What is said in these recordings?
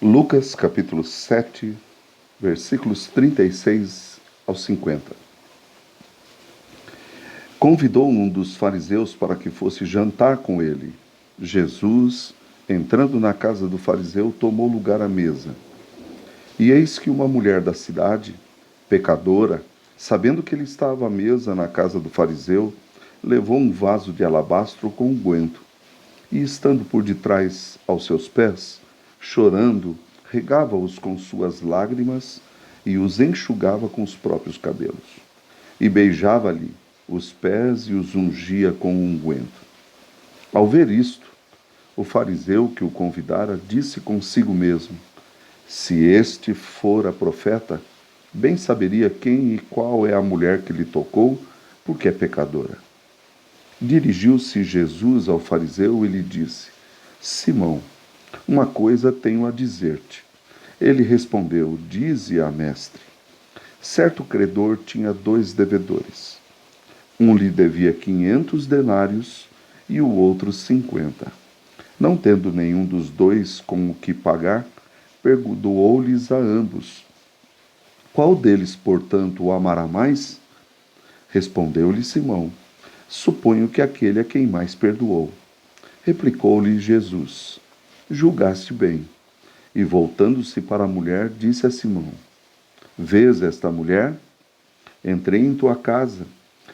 Lucas capítulo 7, versículos 36 ao 50. Convidou um dos fariseus para que fosse jantar com ele. Jesus, entrando na casa do fariseu, tomou lugar à mesa. E eis que uma mulher da cidade, pecadora, sabendo que ele estava à mesa na casa do fariseu, levou um vaso de alabastro com unguento, e estando por detrás aos seus pés, chorando, regava-os com suas lágrimas e os enxugava com os próprios cabelos. E beijava-lhe os pés e os ungia com unguento. Ao ver isto, o fariseu que o convidara disse consigo mesmo: se este fora profeta, bem saberia quem e qual é a mulher que lhe tocou, porque é pecadora. Dirigiu-se Jesus ao fariseu e lhe disse: Simão, uma coisa tenho a dizer-te. Ele respondeu: dize-a, mestre. Certo credor tinha 2 devedores. Um lhe devia 500 denários e o outro 50. Não tendo nenhum dos 2 com o que pagar, perdoou-lhes a ambos. Qual deles, portanto, o amará mais? Respondeu-lhe Simão: suponho que aquele a quem mais perdoou. Replicou-lhe Jesus: julgaste bem. E voltando-se para a mulher, disse a Simão: vês esta mulher? Entrei em tua casa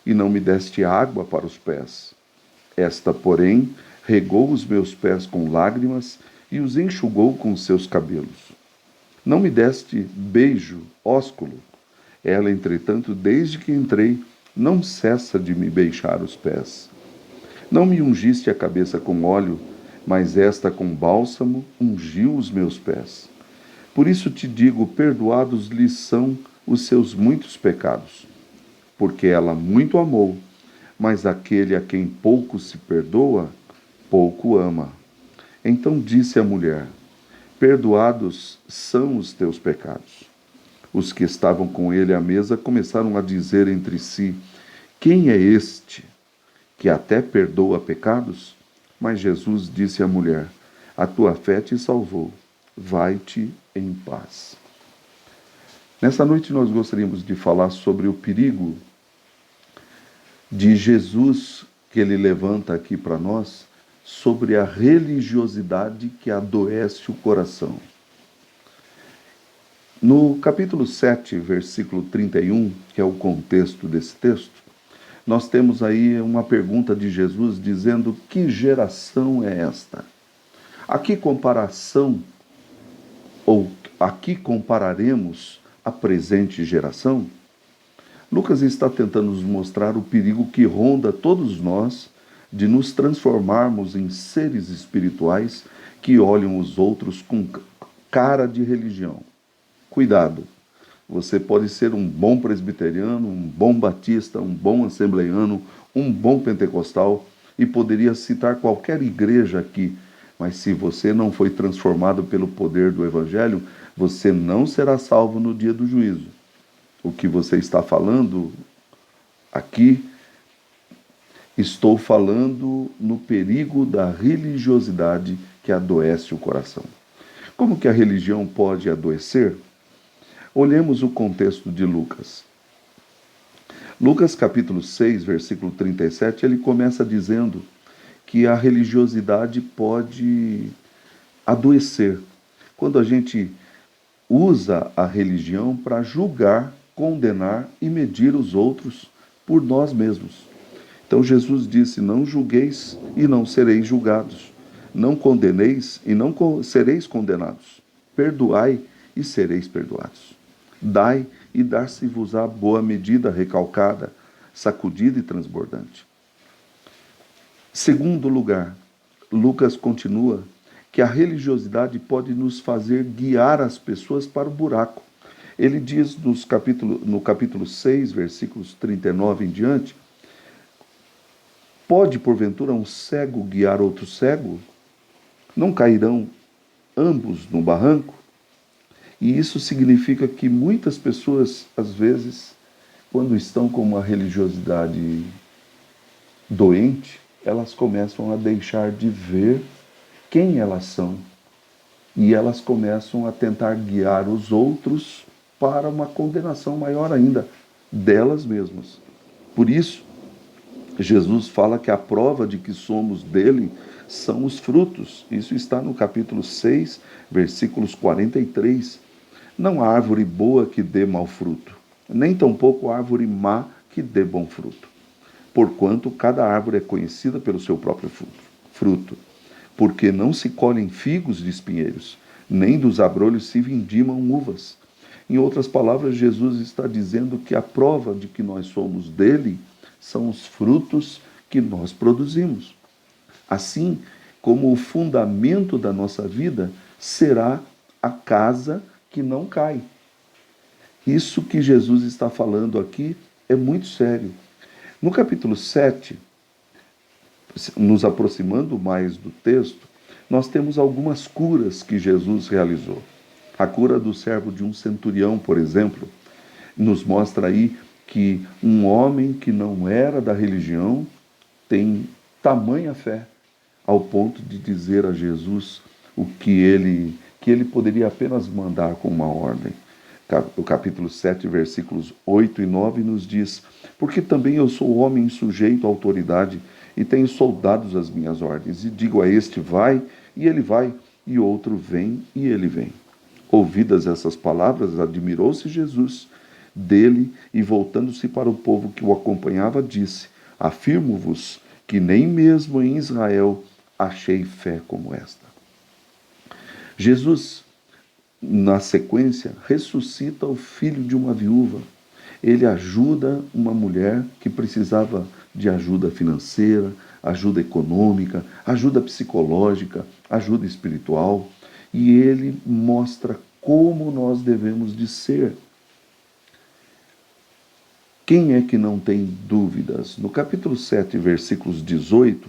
e não me deste água para os pés. Esta, porém, regou os meus pés com lágrimas e os enxugou com seus cabelos. Não me deste beijo, ósculo. Ela, entretanto, desde que entrei, não cessa de me beijar os pés. Não me ungiste a cabeça com óleo, mas esta com bálsamo ungiu os meus pés. Por isso te digo, perdoados lhes são os seus muitos pecados, porque ela muito amou, mas aquele a quem pouco se perdoa, pouco ama. Então disse a mulher: perdoados são os teus pecados. Os que estavam com ele à mesa começaram a dizer entre si: quem é este que até perdoa pecados? Mas Jesus disse à mulher: a tua fé te salvou. Vai-te em paz. Nessa noite nós gostaríamos de falar sobre o perigo de Jesus que ele levanta aqui para nós, sobre a religiosidade que adoece o coração. No capítulo 7, versículo 31, que é o contexto desse texto, nós temos aí uma pergunta de Jesus dizendo: que geração é esta? A que comparação, ou a que compararemos a presente geração? Lucas está tentando nos mostrar o perigo que ronda todos nós de nos transformarmos em seres espirituais que olham os outros com cara de religião. Cuidado! Você pode ser um bom presbiteriano, um bom batista, um bom assembleiano, um bom pentecostal e poderia citar qualquer igreja aqui, mas se você não foi transformado pelo poder do Evangelho, você não será salvo no dia do juízo. O que você está falando aqui, estou falando no perigo da religiosidade que adoece o coração. Como que a religião pode adoecer? Olhemos o contexto de Lucas. Lucas capítulo 6, versículo 37, ele começa dizendo que a religiosidade pode adoecer quando a gente usa a religião para julgar, condenar e medir os outros por nós mesmos. Então Jesus disse: não julgueis e não sereis julgados. Não condeneis e não sereis condenados. Perdoai e sereis perdoados. Dai e dar-se-vos-á boa medida, recalcada, sacudida e transbordante. Segundo lugar, Lucas continua que a religiosidade pode nos fazer guiar as pessoas para o buraco. Ele diz no capítulo 6, versículos 39 em diante: pode, porventura, um cego guiar outro cego? Não cairão ambos no barranco? E isso significa que muitas pessoas, às vezes, quando estão com uma religiosidade doente, elas começam a deixar de ver quem elas são e elas começam a tentar guiar os outros para uma condenação maior ainda delas mesmas. Por isso, Jesus fala que a prova de que somos dele são os frutos. Isso está no capítulo 6, versículos 43. Não há árvore boa que dê mau fruto, nem tampouco árvore má que dê bom fruto. Porquanto cada árvore é conhecida pelo seu próprio fruto. Porque não se colhem figos de espinheiros, nem dos abrolhos se vindimam uvas. Em outras palavras, Jesus está dizendo que a prova de que nós somos dele são os frutos que nós produzimos. Assim como o fundamento da nossa vida será a casa que não cai. Isso que Jesus está falando aqui é muito sério. No capítulo 7, nos aproximando mais do texto, nós temos algumas curas que Jesus realizou. A cura do servo de um centurião, por exemplo, nos mostra aí que um homem que não era da religião tem tamanha fé ao ponto de dizer a Jesus o que ele poderia apenas mandar com uma ordem. O capítulo 7, versículos 8 e 9 nos diz: porque também eu sou homem sujeito à autoridade e tenho soldados às minhas ordens, e digo a este vai, e ele vai, e outro vem, e ele vem. Ouvidas essas palavras, admirou-se Jesus dele e, voltando-se para o povo que o acompanhava, disse: afirmo-vos que nem mesmo em Israel achei fé como esta. Jesus, na sequência, ressuscita o filho de uma viúva. Ele ajuda uma mulher que precisava de ajuda financeira, ajuda econômica, ajuda psicológica, ajuda espiritual. E ele mostra como nós devemos de ser. Quem é que não tem dúvidas? No capítulo 7, versículos 18,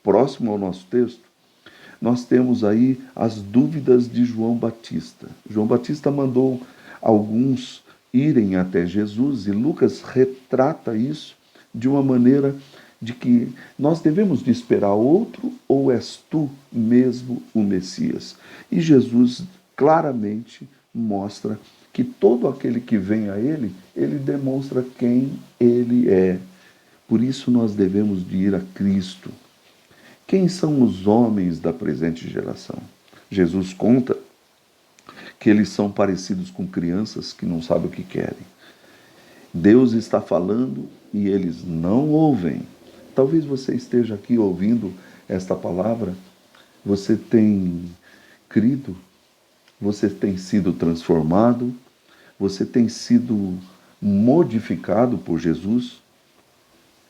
próximo ao nosso texto, nós temos aí as dúvidas de João Batista. João Batista mandou alguns irem até Jesus e Lucas retrata isso de uma maneira de que nós devemos de esperar outro ou és tu mesmo o Messias? E Jesus claramente mostra que todo aquele que vem a ele, ele demonstra quem ele é. Por isso nós devemos de ir a Cristo. Quem são os homens da presente geração? Jesus conta que eles são parecidos com crianças que não sabem o que querem. Deus está falando e eles não ouvem. Talvez você esteja aqui ouvindo esta palavra, você tem crido, você tem sido transformado, você tem sido modificado por Jesus.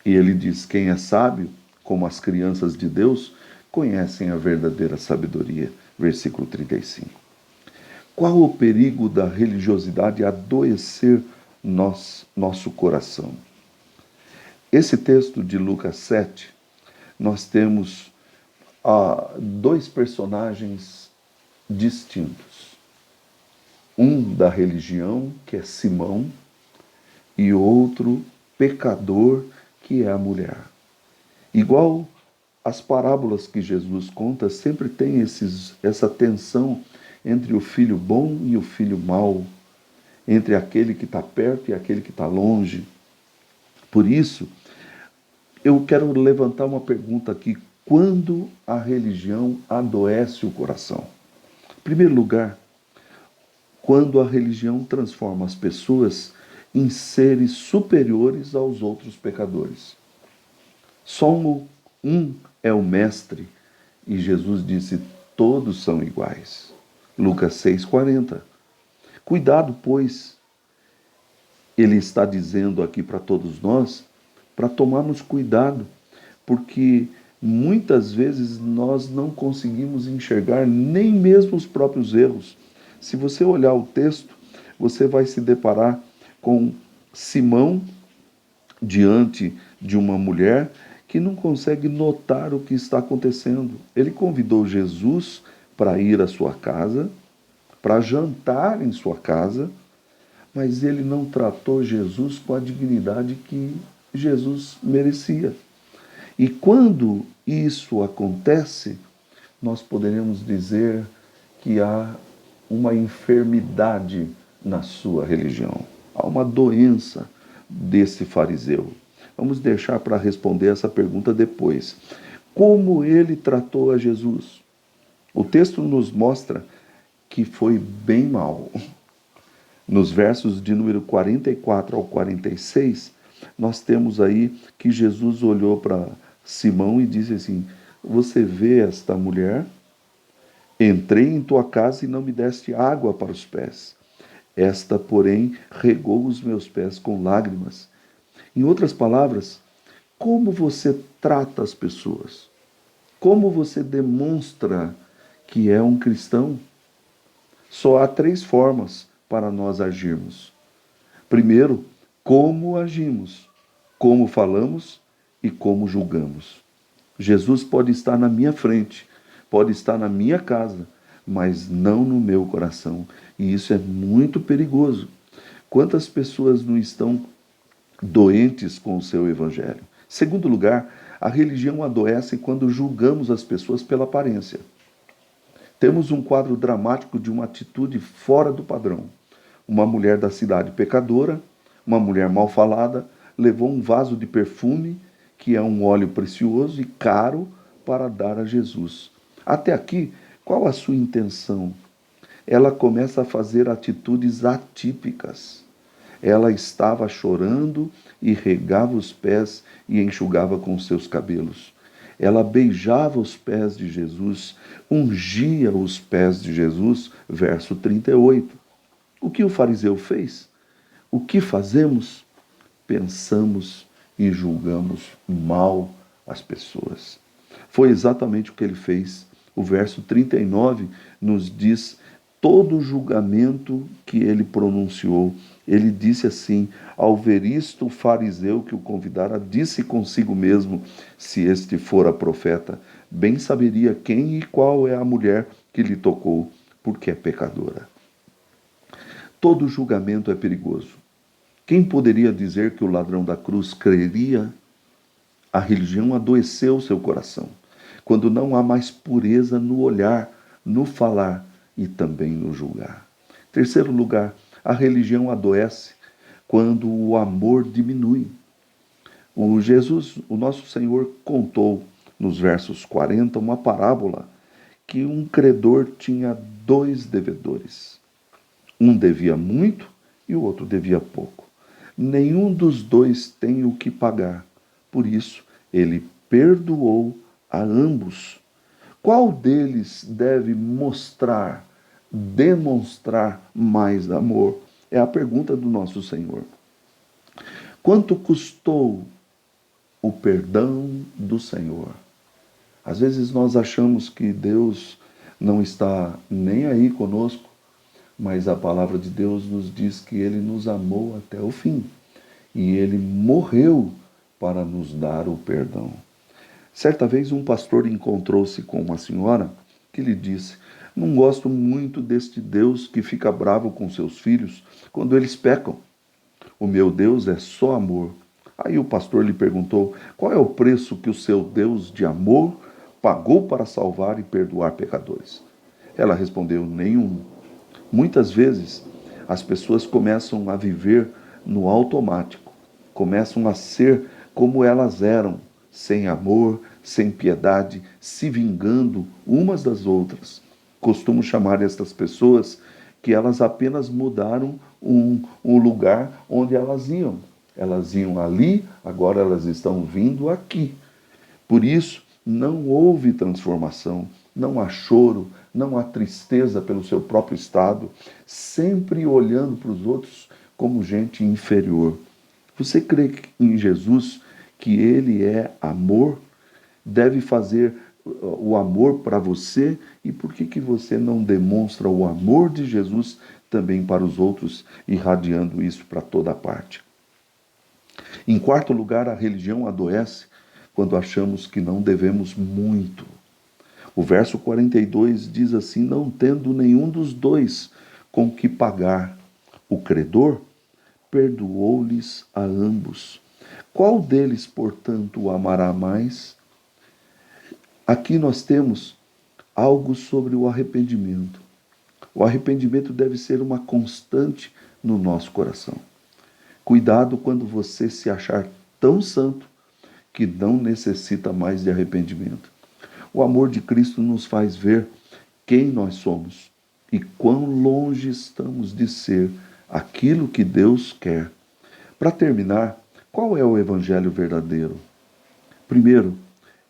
E ele diz: quem é sábio, como as crianças de Deus, conhecem a verdadeira sabedoria. Versículo 35. Qual o perigo da religiosidade adoecer nosso coração? Esse texto de Lucas 7, nós temos dois personagens distintos. Um da religião, que é Simão, e outro pecador, que é a mulher. Igual as parábolas que Jesus conta, sempre tem essa tensão entre o filho bom e o filho mau, entre aquele que está perto e aquele que está longe. Por isso, eu quero levantar uma pergunta aqui: quando a religião adoece o coração? Em primeiro lugar, quando a religião transforma as pessoas em seres superiores aos outros pecadores. Só um é o mestre, e Jesus disse: todos são iguais. Lucas 6,40. Cuidado, pois, ele está dizendo aqui para todos nós, para tomarmos cuidado, porque muitas vezes nós não conseguimos enxergar nem mesmo os próprios erros. Se você olhar o texto, você vai se deparar com Simão diante de uma mulher que não consegue notar o que está acontecendo. Ele convidou Jesus para ir à sua casa, para jantar em sua casa, mas ele não tratou Jesus com a dignidade que Jesus merecia. E quando isso acontece, nós poderemos dizer que há uma enfermidade na sua religião. Há uma doença desse fariseu. Vamos deixar para responder essa pergunta depois. Como ele tratou a Jesus? O texto nos mostra que foi bem mal. Nos versos de número 44 ao 46, nós temos aí que Jesus olhou para Simão e disse assim: você vê esta mulher? Entrei em tua casa e não me deste água para os pés. Esta, porém, regou os meus pés com lágrimas. Em outras palavras, como você trata as pessoas? Como você demonstra que é um cristão? Só há 3 formas para nós agirmos. Primeiro, como agimos, como falamos e como julgamos. Jesus pode estar na minha frente, pode estar na minha casa, mas não no meu coração. E isso é muito perigoso. Quantas pessoas não estão doentes com o seu evangelho? Segundo lugar, a religião adoece quando julgamos as pessoas pela aparência. Temos um quadro dramático de uma atitude fora do padrão. Uma mulher da cidade pecadora, uma mulher mal falada, levou um vaso de perfume, que é um óleo precioso e caro, para dar a Jesus. Até aqui, qual a sua intenção? Ela começa a fazer atitudes atípicas. Ela estava chorando e regava os pés e enxugava com seus cabelos. Ela beijava os pés de Jesus, ungia os pés de Jesus, verso 38. O que o fariseu fez? O que fazemos? Pensamos e julgamos mal as pessoas. Foi exatamente o que ele fez. O verso 39 nos diz todo o julgamento que ele pronunciou. Ele disse assim: ao ver isto, o fariseu que o convidara disse consigo mesmo: se este fora profeta, bem saberia quem e qual é a mulher que lhe tocou, porque é pecadora. Todo julgamento é perigoso. Quem poderia dizer que o ladrão da cruz creria? A religião adoeceu seu coração, quando não há mais pureza no olhar, no falar e também no julgar. Terceiro lugar, a religião adoece quando o amor diminui. O nosso Senhor, contou nos versos 40 uma parábola que um credor tinha 2 devedores. Um devia muito e o outro devia pouco. Nenhum dos 2 tem o que pagar. Por isso, ele perdoou a ambos. Qual deles deve demonstrar mais amor? É a pergunta do nosso Senhor. Quanto custou o perdão do Senhor? Às vezes nós achamos que Deus não está nem aí conosco, mas a palavra de Deus nos diz que Ele nos amou até o fim. E Ele morreu para nos dar o perdão. Certa vez um pastor encontrou-se com uma senhora que lhe disse: não gosto muito deste Deus que fica bravo com seus filhos quando eles pecam. O meu Deus é só amor. Aí o pastor lhe perguntou: qual é o preço que o seu Deus de amor pagou para salvar e perdoar pecadores? Ela respondeu: nenhum. Muitas vezes as pessoas começam a viver no automático, começam a ser como elas eram, sem amor, sem piedade, se vingando umas das outras. Costumo chamar estas pessoas que elas apenas mudaram um lugar onde elas iam. Elas iam ali, agora elas estão vindo aqui. Por isso, não houve transformação, não há choro, não há tristeza pelo seu próprio estado, sempre olhando para os outros como gente inferior. Você crê em Jesus, que Ele é amor? Deve fazer o amor para você? E por que você não demonstra o amor de Jesus também para os outros, irradiando isso para toda parte? Em quarto lugar, a religião adoece quando achamos que não devemos muito. O verso 42 diz assim: não tendo nenhum dos 2 com que pagar, o credor perdoou-lhes a ambos. Qual deles, portanto, o amará mais? Aqui nós temos algo sobre o arrependimento. O arrependimento deve ser uma constante no nosso coração. Cuidado quando você se achar tão santo que não necessita mais de arrependimento. O amor de Cristo nos faz ver quem nós somos e quão longe estamos de ser aquilo que Deus quer. Para terminar, qual é o evangelho verdadeiro? Primeiro,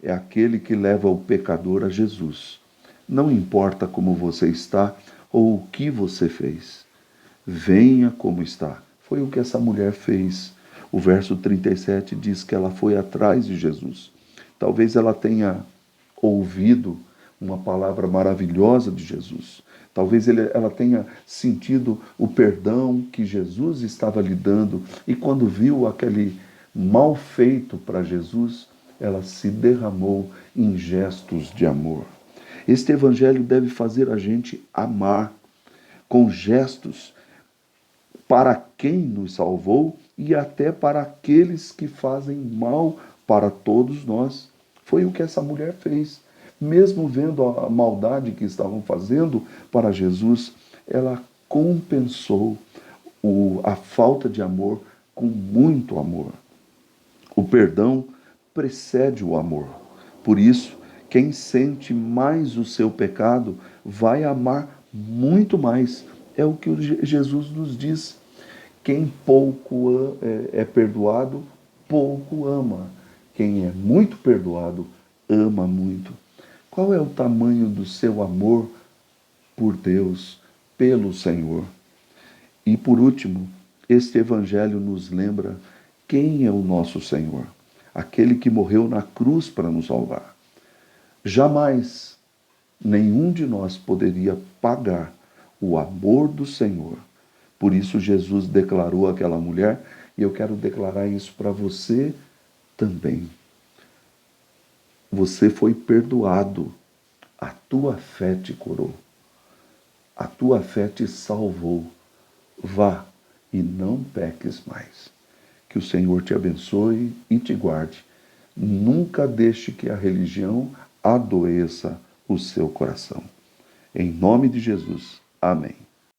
é aquele que leva o pecador a Jesus. Não importa como você está ou o que você fez. Venha como está. Foi o que essa mulher fez. O verso 37 diz que ela foi atrás de Jesus. Talvez ela tenha ouvido uma palavra maravilhosa de Jesus. Talvez ela tenha sentido o perdão que Jesus estava lhe dando. E quando viu aquele mal feito para Jesus, ela se derramou em gestos de amor. Este evangelho deve fazer a gente amar com gestos para quem nos salvou e até para aqueles que fazem mal para todos nós. Foi o que essa mulher fez. Mesmo vendo a maldade que estavam fazendo para Jesus, ela compensou a falta de amor com muito amor. O perdão precede o amor. Por isso, quem sente mais o seu pecado vai amar muito mais. É o que Jesus nos diz. Quem pouco é perdoado, pouco ama. Quem é muito perdoado, ama muito. Qual é o tamanho do seu amor por Deus, pelo Senhor? E por último, este evangelho nos lembra quem é o nosso Senhor, aquele que morreu na cruz para nos salvar. Jamais nenhum de nós poderia pagar o amor do Senhor. Por isso Jesus declarou àquela mulher, e eu quero declarar isso para você também. Você foi perdoado. A tua fé te curou. A tua fé te salvou. Vá e não peques mais. Que o Senhor te abençoe e te guarde. Nunca deixe que a religião adoeça o seu coração. Em nome de Jesus. Amém.